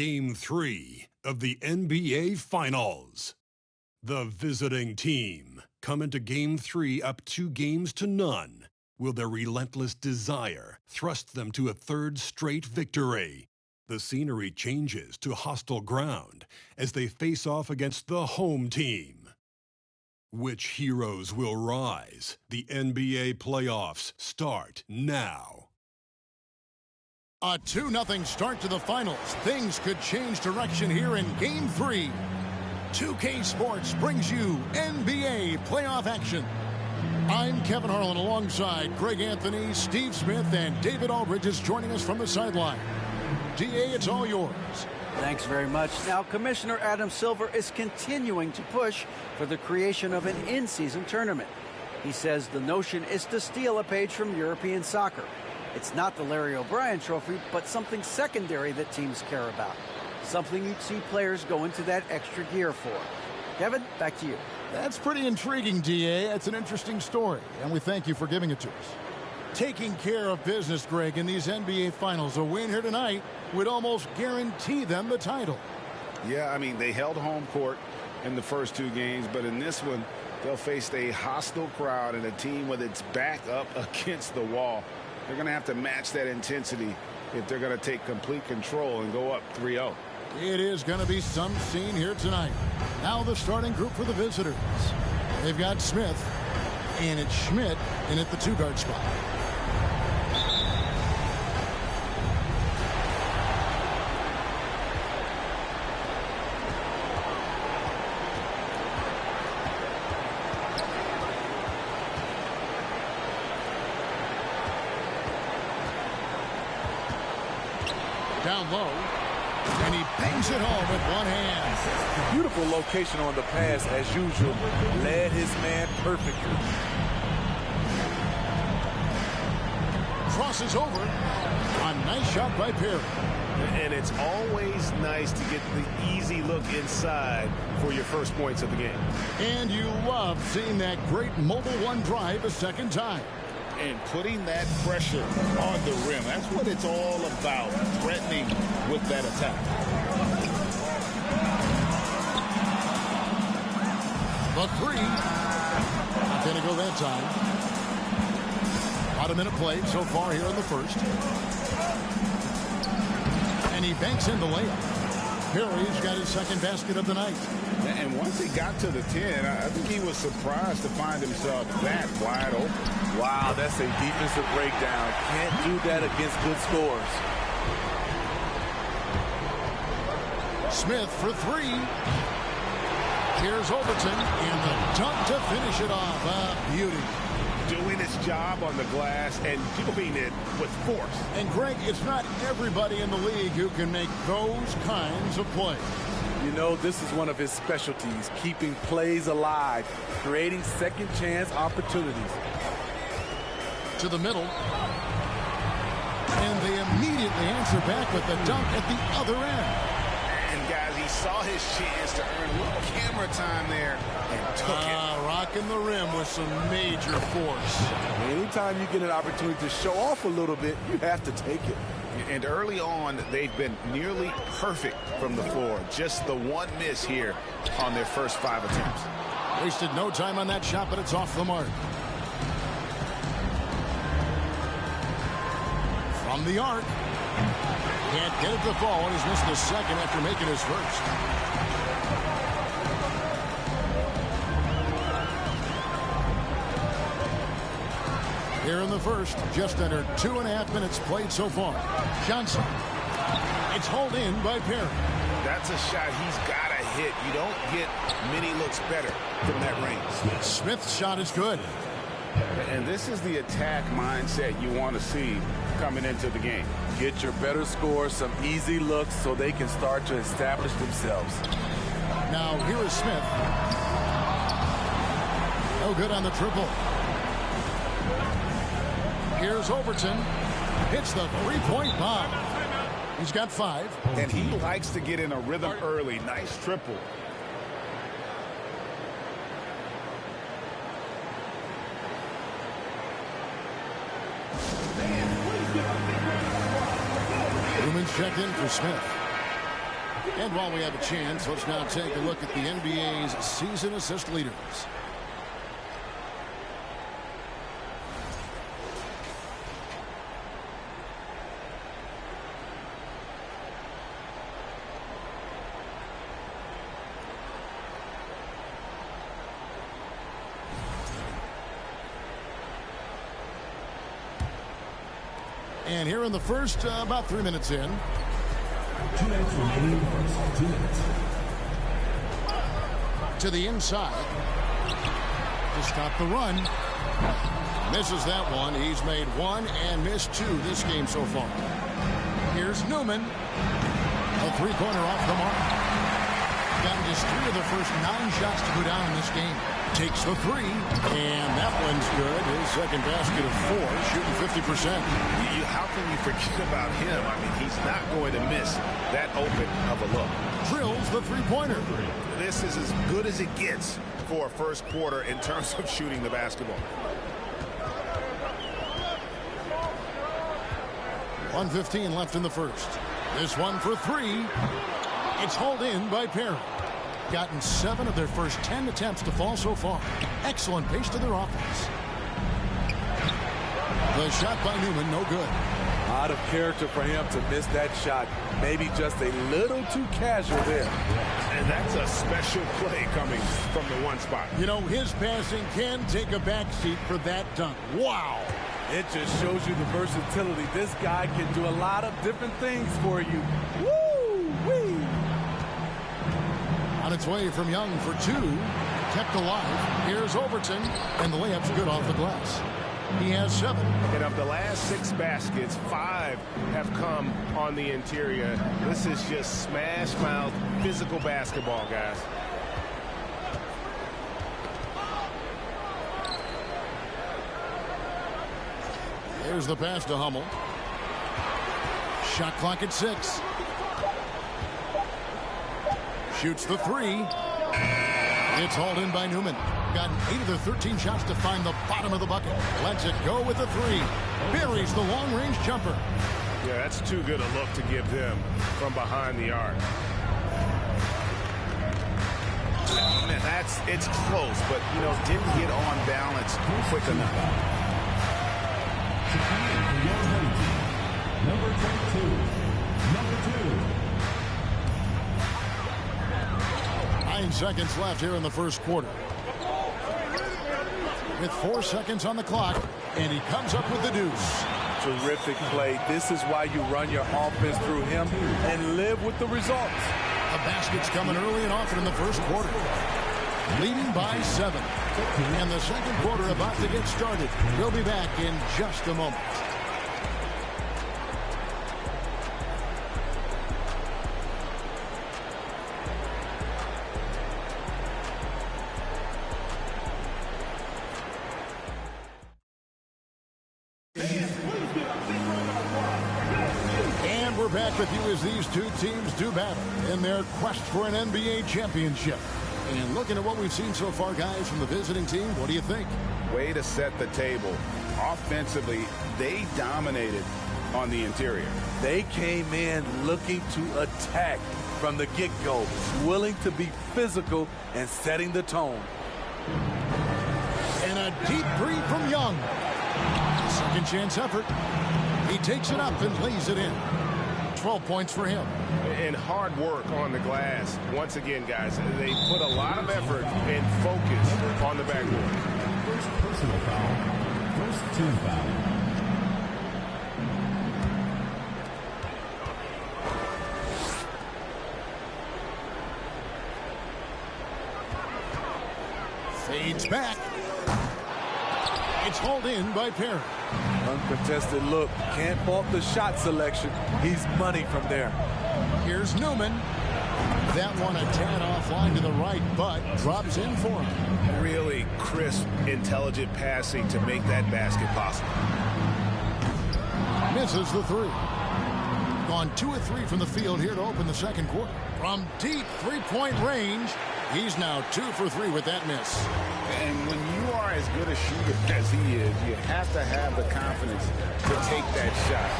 Game 3 of the NBA Finals. The visiting team come into Game 3 up 2-0. Will their relentless desire thrust them to a third straight victory? The scenery changes to hostile ground as they face off against the home team. Which heroes will rise? The NBA playoffs start now. A 2-0 start to the finals. Things could change direction here in Game 3. 2K Sports brings you NBA playoff action. I'm Kevin Harlan alongside Greg Anthony, Steve Smith, and David Aldridge is joining us from the sideline. DA, it's all yours. Thanks very much. Now, Commissioner Adam Silver is continuing to push for the creation of an in-season tournament. He says the notion is to steal a page from European soccer. It's not the Larry O'Brien Trophy, but something secondary that teams care about. Something you'd see players go into that extra gear for. Kevin, back to you. That's pretty intriguing, DA. That's an interesting story, and we thank you for giving it to us. Taking care of business, Greg, in these NBA Finals. A win here tonight would almost guarantee them the title. Yeah, I mean, they held home court in the first 2 games, but in this one, they'll face a hostile crowd and a team with its back up against the wall. They're going to have to match that intensity if they're going to take complete control and go up 3-0. It is going to be some scene here tonight. Now the starting group for the visitors. They've got Smith, and it's Schmidt in at the 2-guard spot. Down low, and he bangs it home with one hand. Beautiful location on the pass as usual. Led his man perfectly. Crosses over. A nice shot by Perry. And it's always nice to get the easy look inside for your first points of the game. And you love seeing that great mobile one drive a second time. And putting that pressure on the rim. That's what it's all about, threatening with that attack. The 3. Not going to go that time. About a minute played so far here in the first. And he banks in the layup. Perry's got his second basket of the night. And once he got to the 10, I think he was surprised to find himself that wide open. Wow, that's a defensive breakdown. Can't do that against good scores. Smith for 3. Here's Overton, and the dunk to finish it off. A beauty. Doing his job on the glass and doing it with force. And Greg, it's not everybody in the league who can make those kinds of plays. You know, this is one of his specialties, keeping plays alive, creating second chance opportunities. To the middle. And they immediately answer back with the dunk at the other end. And guys, he saw his chance to earn a little camera time there and took it. Rocking the rim with some major force. Anytime you get an opportunity to show off a little bit, you have to take it. And early on, they've been nearly perfect from the floor. Just the one miss here on their first 5 attempts. Wasted no time on that shot, but it's off the mark. From the arc. Can't get it to fall, and he's missed the second after making his first. Here in the first, just under 2.5 minutes played so far. Johnson. It's hauled in by Perry. That's a shot he's got to hit. You don't get many looks better from that range. Smith's shot is good. And this is the attack mindset you want to see coming into the game. Get your better scores, some easy looks so they can start to establish themselves. Now here is Smith. No good on the triple. Here's Overton. Hits the three-point bomb. He's got 5. And he likes to get in a rhythm early. Nice triple. Newman's checked in for Smith. And while we have a chance, let's now take a look at the NBA's season assist leaders. And here in the first, about 3 minutes in. 2 minutes remaining. 2 minutes. To the inside. To stop the run. Misses that one. He's made 1 and missed 2 this game so far. Here's Newman. A three-pointer off the mark. Gotten just 3 of the first 9 shots to go down in this game. Takes the 3, and that one's good. His second basket of 4, shooting 50%. How can you forget about him? I mean, he's not going to miss that open of a look. Drills the three-pointer. This is as good as it gets for a first quarter in terms of shooting the basketball. 1:15 left in the first. This one for 3. It's hauled in by Perry. Gotten 7 of their first 10 attempts to fall so far. Excellent pace to their offense. The shot by Newman, no good. Out of character for him to miss that shot. Maybe just a little too casual there. And that's a special play coming from the one spot. You know, his passing can take a backseat for that dunk. Wow. It just shows you the versatility. This guy can do a lot of different things for you. Woo-wee. On its way from Young for 2. Kept alive. Here's Overton. And the layup's good off the glass. He has 7. And of the last 6 baskets, 5 have come on the interior. This is just smash mouth physical basketball, guys. Here's the pass to Hummel. Shot clock at 6. Shoots the 3. It's hauled in by Newman. Got 8 of the 13 shots to find the bottom of the bucket. Lets it go with the 3. Buries the long-range jumper. Yeah, that's too good a look to give them from behind the arc. Man, it's close, but, you know, didn't get on balance quick enough. Number 22. Number 2. 9 seconds left here in the first quarter. With 4 seconds on the clock, and he comes up with the deuce. Terrific play. This is why you run your offense through him and live with the results. The basket's coming early and often in the first quarter. Leading by 7. And the second quarter about to get started. We'll be back in just a moment. And we're back with you as these two teams do battle in their quest for an NBA championship. And looking at what we've seen so far, guys, from the visiting team, what do you think? Way to set the table. Offensively, they dominated on the interior. They came in looking to attack from the get-go, willing to be physical and setting the tone. And a deep 3 from Young. Second chance effort. He takes it up and lays it in. 12 points for him. And hard work on the glass. Once again, guys, they put a lot of effort and focus on the backboard. First personal foul. First team foul. Fades back. It's hauled in by Perry. Uncontested look. Can't fault the shot selection. He's money from there. Here's Newman. That one a tad offline to the right, but drops in for him. Really crisp, intelligent passing to make that basket possible. Misses the 3. Gone 2 of 3 from the field here to open the second quarter. From deep 3-point range, he's now 2 for 3 with that miss. And when you are as good a shooter as he is, you have to have the confidence to take that shot.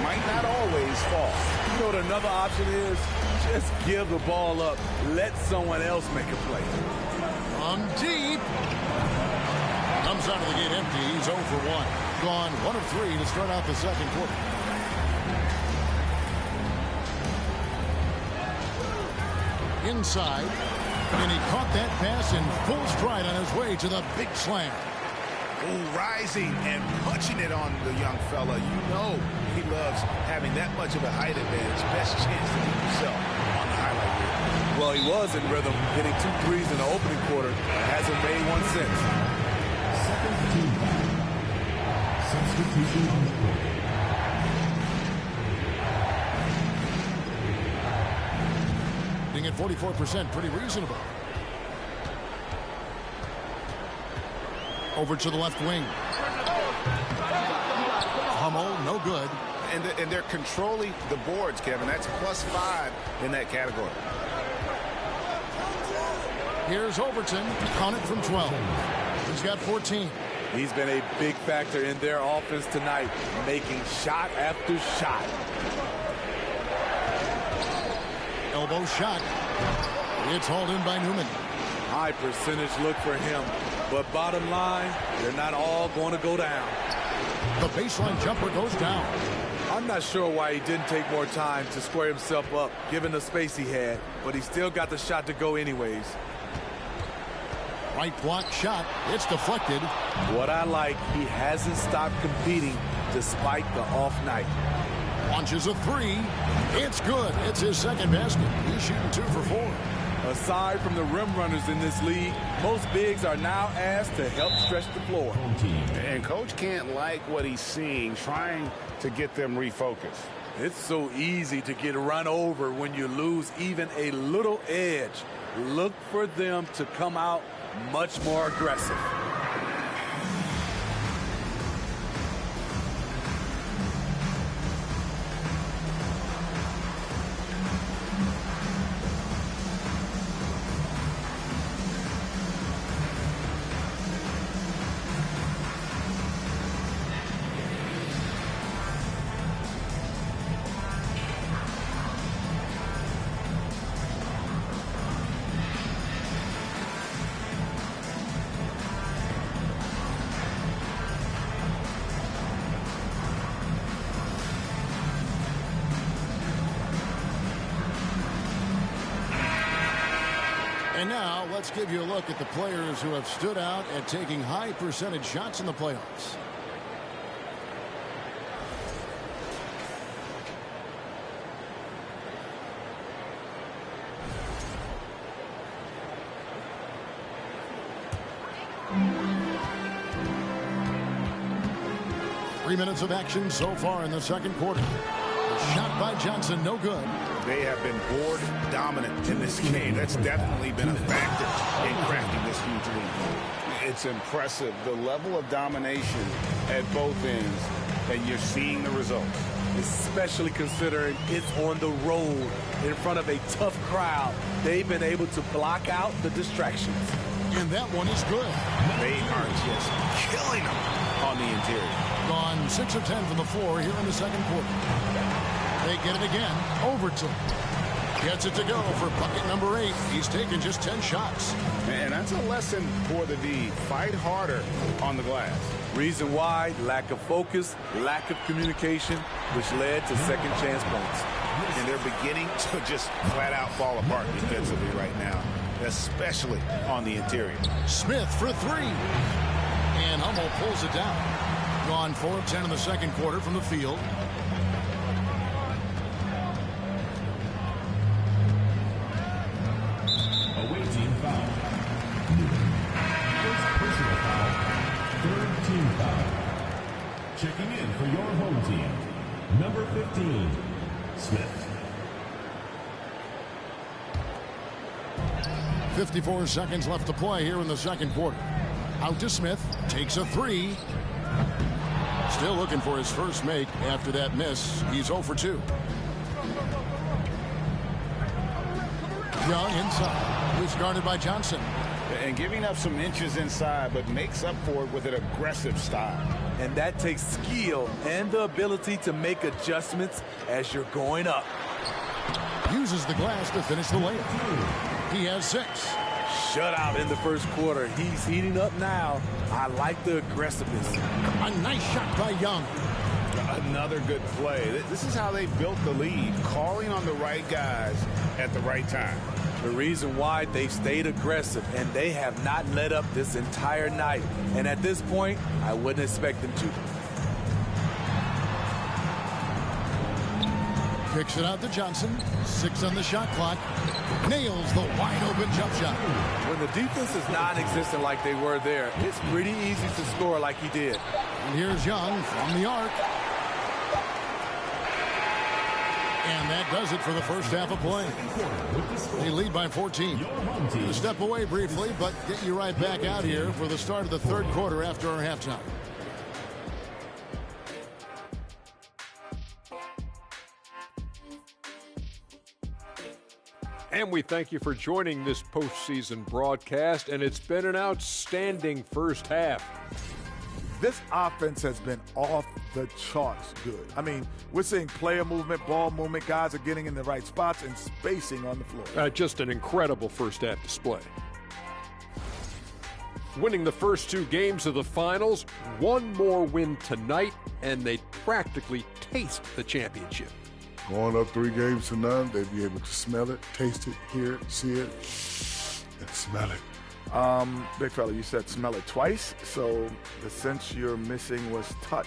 Might not always fall. You know what another option is? Just give the ball up. Let someone else make a play. From deep. Comes out of the gate empty. He's 0 for 1. Gone 1 of 3 to start out the second quarter. Inside. And he caught that pass in full stride on his way to the big slam. Oh, rising and punching it on the young fella. You know he loves having that much of a height advantage. Best chance to keep himself on the highlight reel. Well, he was in rhythm, hitting 2 threes in the opening quarter. Hasn't made one since. Second team foul. Substitution on the court. At 44%, pretty reasonable. Over to the left wing. Hummel, no good. And they're controlling the boards, Kevin. That's +5 in that category. Here's Overton. Count it from 12. He's got 14. He's been a big factor in their offense tonight, making shot after shot. Elbow shot. It's hauled in by Newman. High percentage look for him. But bottom line, they're not all going to go down. The baseline jumper goes down. I'm not sure why he didn't take more time to square himself up, given the space he had. But he still got the shot to go anyways. Right block shot. It's deflected. What I like, he hasn't stopped competing despite the off night. Launches a 3. It's good. It's his second basket. He's shooting 2 for 4. Aside from the rim runners in this league, most bigs are now asked to help stretch the floor. And Coach can't like what he's seeing, trying to get them refocused. It's so easy to get run over when you lose even a little edge. Look for them to come out much more aggressive. And now let's give you a look at the players who have stood out at taking high percentage shots in the playoffs. Three minutes of action so far in the second quarter. A shot by Johnson, no good. They have been board dominant in this game. That's definitely been a factor in crafting this huge lead. It's impressive, the level of domination at both ends, and you're seeing the results. Especially considering it's on the road in front of a tough crowd. They've been able to block out the distractions. And that one is good. They are just killing them on the interior. Gone 6 of 10 from the floor here in the second quarter. They get it again. Overton gets it to go for bucket number 8. He's taken just 10 shots. And that's a lesson for the D. Fight harder on the glass. Reason why, lack of focus, lack of communication, which led to second chance points. And they're beginning to just flat out fall apart defensively right now, especially on the interior. Smith for 3. And Hummel pulls it down. Gone 4 of 10 in the second quarter from the field. Awaiting foul. First personal foul. Third team foul. Checking in for your home team. Number 15, Smith. 54 seconds left to play here in the second quarter. Out to Smith. Takes a 3. Still looking for his first make after that miss. He's 0 for 2. Young inside. He's guarded by Johnson. And giving up some inches inside, but makes up for it with an aggressive style. And that takes skill and the ability to make adjustments as you're going up. Uses the glass to finish the layup. He has 6. Shutout in the first quarter. He's heating up now. I like the aggressiveness. A nice shot by Young. Another good play. This is how they built the lead, calling on the right guys at the right time. The reason why they stayed aggressive, and they have not let up this entire night. And at this point, I wouldn't expect them to. Kicks it out to Johnson. 6 on the shot clock. Nails the wide-open jump shot. When the defense is non-existent like they were there, it's pretty easy to score like he did. And here's Young from the arc. And that does it for the first half of play. They lead by 14. We'll step away briefly, but get you right back out here for the start of the third quarter after our halftime. And we thank you for joining this postseason broadcast, and it's been an outstanding first half. This offense has been off the charts good. I mean, we're seeing player movement, ball movement. Guys are getting in the right spots and spacing on the floor. Just an incredible first half display. Winning the first 2 games of the finals, one more win tonight, and they practically taste the championship. Going up 3 games to none, they'd be able to smell it, taste it, hear it, see it, and smell it. Big fella, you said smell it twice, so the sense you're missing was touch.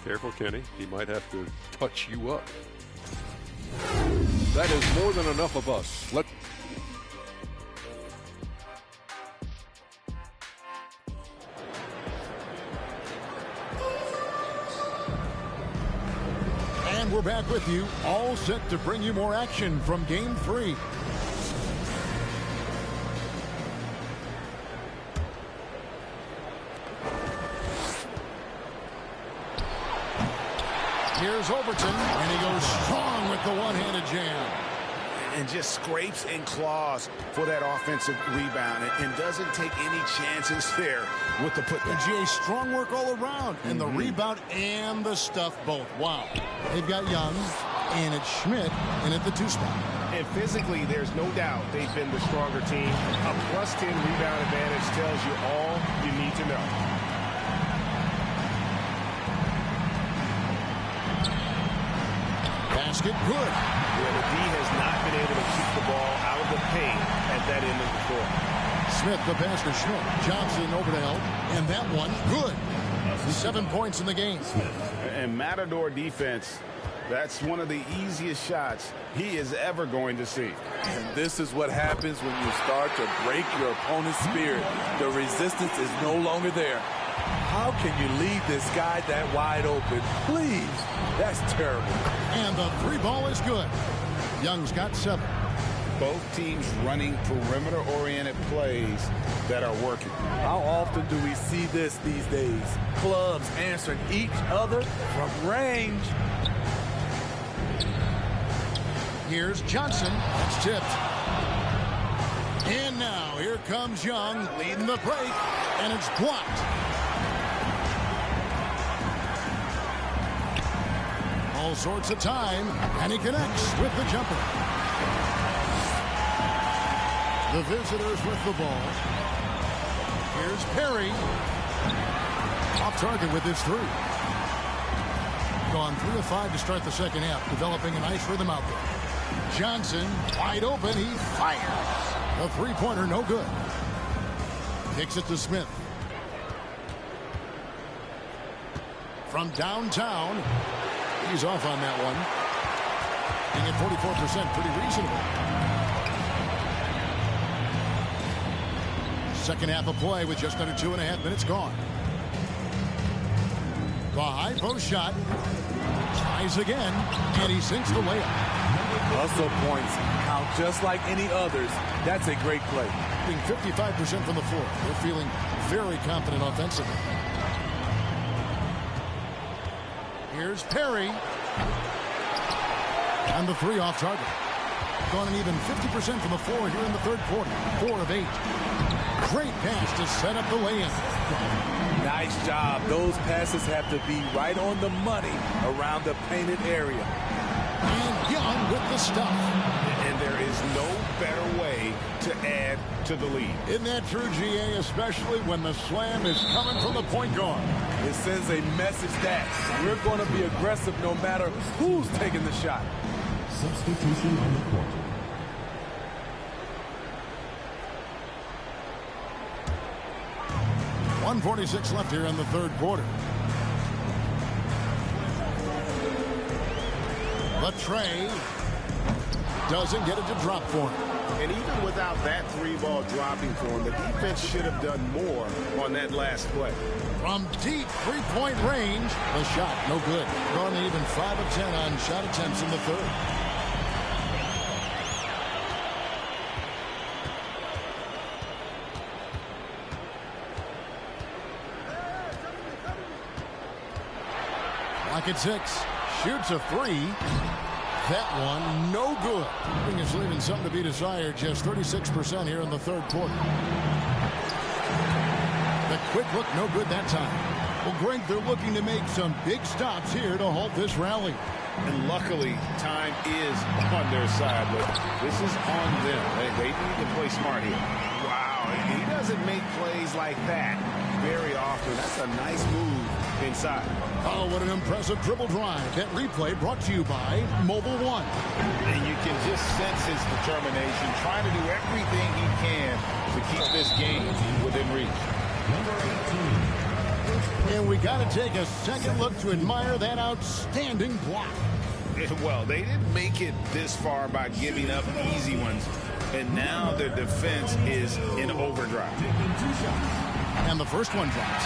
Careful, Kenny. He might have to touch you up. That is more than enough of us. And we're back with you, all set to bring you more action from Game 3. Here's Overton, and he goes strong with the one-handed jam. And just scrapes and claws for that offensive rebound and doesn't take any chances there with the putback. And GA, strong work all around, and the rebound and the stuff both. Wow. They've got Young, and it's Schmidt, and at the 2 spot. And physically, there's no doubt they've been the stronger team. A +10 rebound advantage tells you all you need to know. Basket good. Yeah, the D has not been able to keep the ball out of the paint at that end of the floor. Smith, the pass to Schmidt. Johnson over to help, and that one good. 7 points in the game. And Matador defense, that's one of the easiest shots he is ever going to see. And this is what happens when you start to break your opponent's spirit. The resistance is no longer there. How can you leave this guy that wide open? Please. That's terrible. And the 3 ball is good. Young's got 7. Both teams running perimeter-oriented plays that are working. How often do we see this these days? Clubs answering each other from range. Here's Johnson. That's tipped. And now here comes Young leading the break, and it's blocked. All sorts of time, and he connects with the jumper. The visitors with the ball. Here's Perry. Off target with his 3. Gone 3 of 5 to start the second half, developing a nice rhythm out there. Johnson, wide open, he fires. A 3-pointer, no good. Kicks it to Smith. From downtown, he's off on that one. Being at 44%, pretty reasonable. Second half of play with just under 2.5 minutes gone. The high post shot. Tries again, and he sinks the layup. Hustle points count just like any others. That's a great play. Being 55% from the floor. They're feeling very confident offensively. Here's Perry. And the 3 off target. Gone an even 50% from the floor here in the third quarter. 4 of 8. Great pass to set up the lay-in. Nice job. Those passes have to be right on the money around the painted area. And Young with the stuff. And there is no better way to add to the lead. Isn't that true, GA, especially when the slam is coming from the point guard? It sends a message that we're going to be aggressive no matter who's taking the shot. Substitution on the court. .146 left here in the third quarter. The tray doesn't get it to drop for him. And even without that 3-ball dropping for him, the defense should have done more on that last play. From deep three-point range, the shot no good. Gone even 5 of 10 on shot attempts in the third. Lock at 6. Shoots a 3. That one no good. I think it's leaving something to be desired. Just 36% here in the third quarter. The quick look no good that time. Well, Greg, they're looking to make some big stops here to halt this rally. And luckily, time is on their side, but this is on them. They need to play smart here. Wow, he doesn't make plays like that very often. That's a nice move inside. Oh, what an impressive dribble drive. That replay brought to you by Mobile One. And you can just sense his determination, trying to do everything he can to keep this game within reach. Number 18. And we got to take a second look to admire that outstanding block. Well, they didn't make it this far by giving up easy ones, and now their defense is in overdrive. And the first one drops.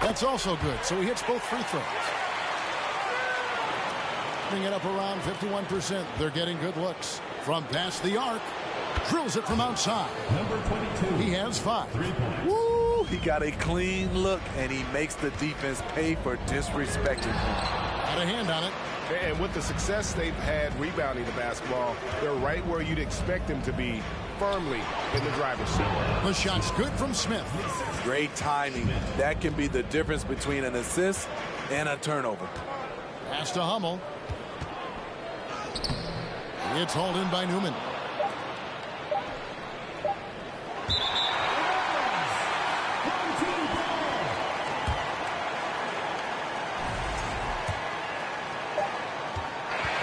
That's also good, so he hits both free throws. Bring it up around 51%. They're getting good looks. From past the arc, drills it from outside. Number 22. He has 5. 3 points. Woo! He got a clean look, and he makes the defense pay for disrespecting him. Got a hand on it. And with the success they've had rebounding the basketball, they're right where you'd expect them to be, firmly in the driver's seat. The shot's good from Smith. Great timing. That can be the difference between an assist and a turnover. Pass to Hummel. It's hauled in by Newman.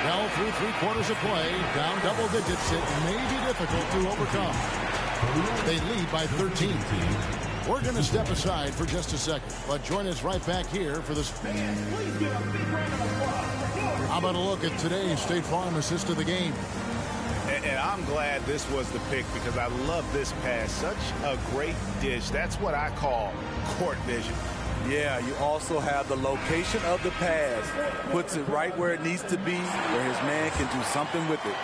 Well, through 3 quarters of play, down double digits, it may be difficult to overcome. They lead by 13. We're going to step aside for just a second, but join us right back here for this. How about a look at today's State Farm assist of the game? And I'm glad this was the pick because I love this pass. Such a great dish. That's what I call court vision. Yeah, you also have the location of the pass. Puts it right where it needs to be, where his man can do something with it.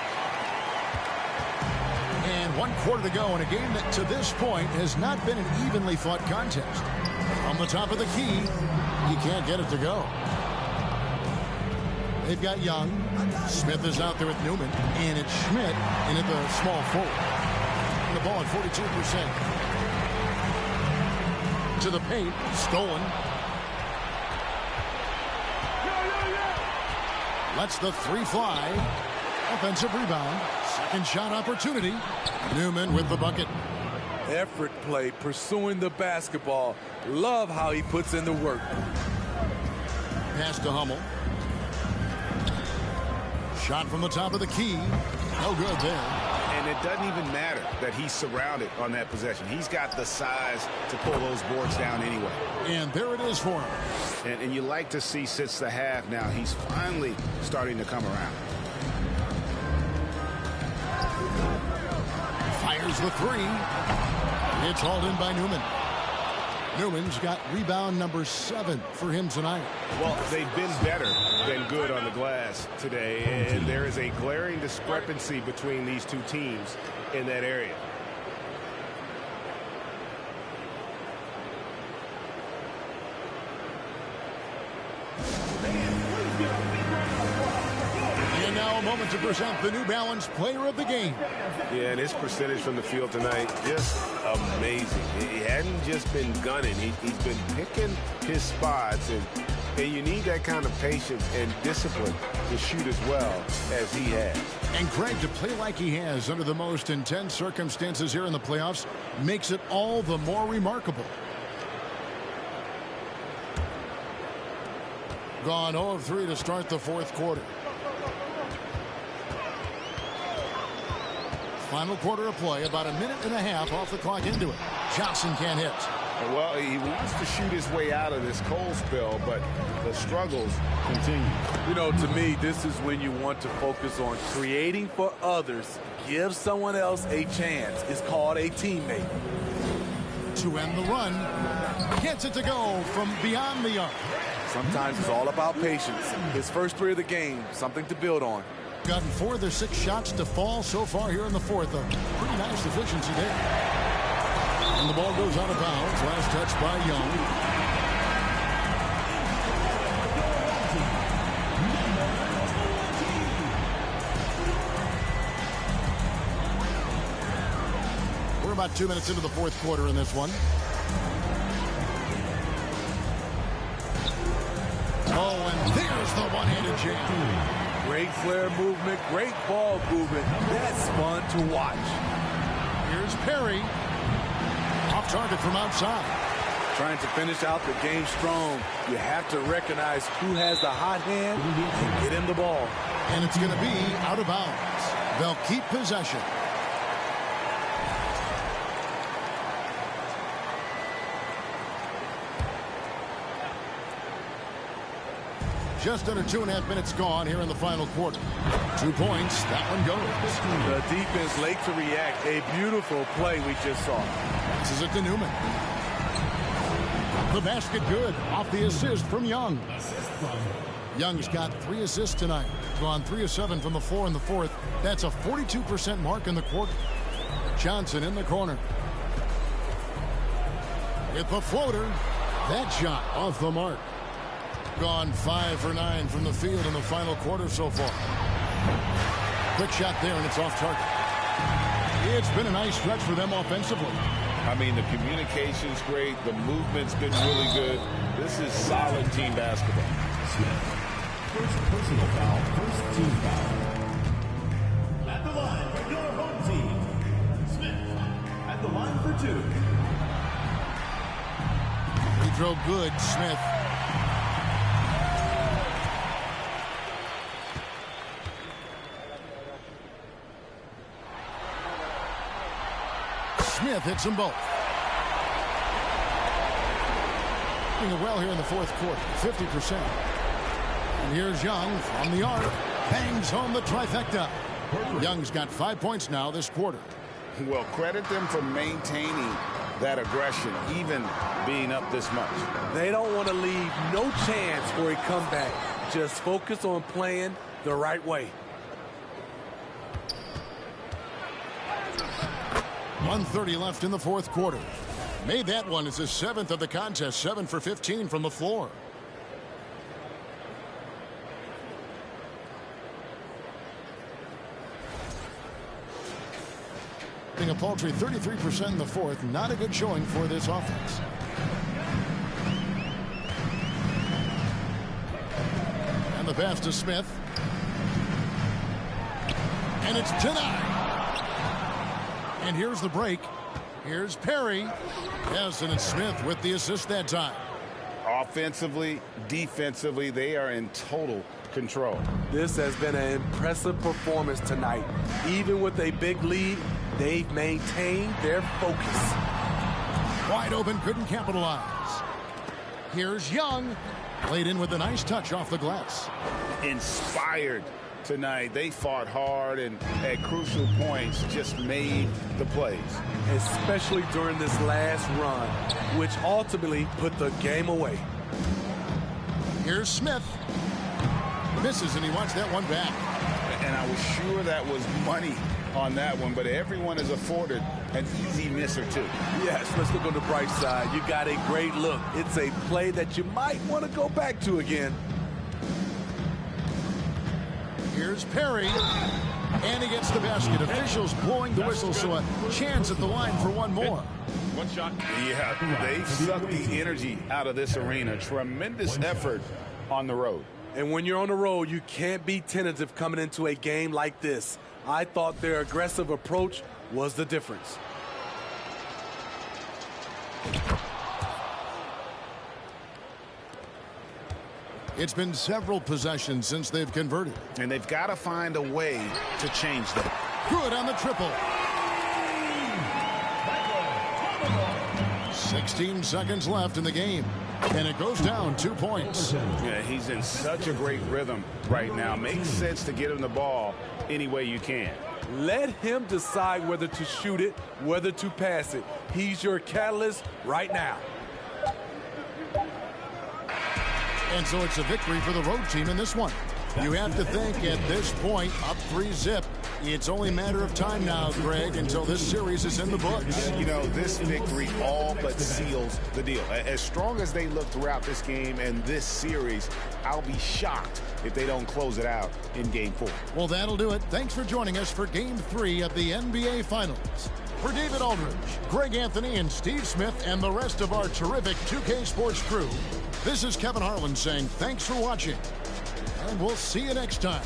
And 1 quarter to go in a game that to this point has not been an evenly fought contest. From the top of the key, you can't get it to go. They've got Young. Smith is out there with Newman. And it's Schmidt in at the small forward. And the ball at 42%. To the paint. Stolen. Lets the 3 fly. Offensive rebound. Second shot opportunity. Newman with the bucket. Effort play, pursuing the basketball. Love how he puts in the work. Pass to Hummel. Shot from the top of the key. No good there. And it doesn't even matter that he's surrounded on that possession. He's got the size to pull those boards down anyway. And there it is for him. And you like to see since the half now, he's finally starting to come around. Fires the 3. It's hauled in by Newman. Newman's got rebound number 7 for him tonight. Well, they've been better than good on the glass today, and there is a glaring discrepancy between these two teams in that area. And now a moment to present the New Balance Player of the Game. Yeah, and his percentage from the field tonight, just amazing. He hadn't just been gunning. He's been picking his spots, and you need that kind of patience and discipline to shoot as well as he has. And Craig, to play like he has under the most intense circumstances here in the playoffs makes it all the more remarkable. Gone 0 of 3 to start the fourth quarter. Final quarter of play, about a minute and a half off the clock into it. Johnson can't hit. Well, he wants to shoot his way out of this cold spell, but the struggles continue. You know, to me, this is when you want to focus on creating for others. Give someone else a chance. It's called a teammate. To end the run, gets it to go from beyond the arc. Sometimes it's all about patience. His first 3 of the game, something to build on. Gotten 4 of their 6 shots to fall so far here in the fourth. A pretty nice efficiency there. And the ball goes out of bounds. Last touch by Young. We're about 2 minutes into the fourth quarter in this one. Oh, and there's the one-handed jam. Great flare movement, great ball movement. That's fun to watch. Here's Perry. Off target from outside. Trying to finish out the game strong. You have to recognize who has the hot hand and get him the ball. And it's going to be out of bounds. They'll keep possession. Just under 2.5 minutes gone here in the final quarter. 2 points. That one goes. The defense late to react. A beautiful play we just saw. This is it to Newman. The basket good off the assist from Young. Young's got 3 assists tonight. Gone 3 of 7 from the floor in the fourth. That's a 42% mark in the quarter. Johnson in the corner. With the floater. That shot off the mark. Gone 5 for 9 from the field in the final quarter so far. Quick shot there, and it's off target. It's been a nice stretch for them offensively. I mean, the communication's great. The movement's been really good. This is solid team basketball. First personal foul, first team foul. At the line for your home team, Smith. At the line for 2. Free throw good, Smith. Smith hits them both. Doing it well here in the fourth quarter, 50%. And here's Young from the arc. Bangs home the trifecta. Young's got 5 points now this quarter. Well, credit them for maintaining that aggression, even being up this much. They don't want to leave no chance for a comeback. Just focus on playing the right way. 1:30 left in the fourth quarter. Made that one as his 7th of the contest. 7 for 15 from the floor. Being a paltry 33% in the fourth. Not a good showing for this offense. And the pass to Smith. And it's denied. And here's the break. Here's Perry. Yes, and it's Smith with the assist that time. Offensively, defensively, they are in total control. This has been an impressive performance tonight. Even with a big lead, they've maintained their focus. Wide open, couldn't capitalize. Here's Young. Played in with a nice touch off the glass. Inspired tonight. They fought hard and at crucial points just made the plays. Especially during this last run, which ultimately put the game away. Here's Smith. Misses, and he wants that one back. And I was sure that was money on that one, but everyone is afforded an easy miss or two. Yes, let's look on the bright side. You got a great look. It's a play that you might want to go back to again. Here's Perry. And he gets the basket. Officials blowing the whistle, so a chance at the line for one more. One shot. Yeah, they've sucked the energy out of this arena. Tremendous effort on the road. And when you're on the road, you can't be tentative coming into a game like this. I thought their aggressive approach was the difference. It's been several possessions since they've converted. And they've got to find a way to change them. Good on the triple. 16 seconds left in the game. And it goes down 2 points. Yeah, he's in such a great rhythm right now. Makes sense to get him the ball any way you can. Let him decide whether to shoot it, whether to pass it. He's your catalyst right now. And so it's a victory for the road team in this one. You have to think at this point, up 3-zip, it's only a matter of time now, Greg, until this series is in the books. You know, this victory all but seals the deal. As strong as they look throughout this game and this series, I'll be shocked if they don't close it out in Game 4. Well, that'll do it. Thanks for joining us for Game 3 of the NBA Finals. For David Aldridge, Greg Anthony, and Steve Smith, and the rest of our terrific 2K Sports crew, this is Kevin Harlan saying thanks for watching, and we'll see you next time.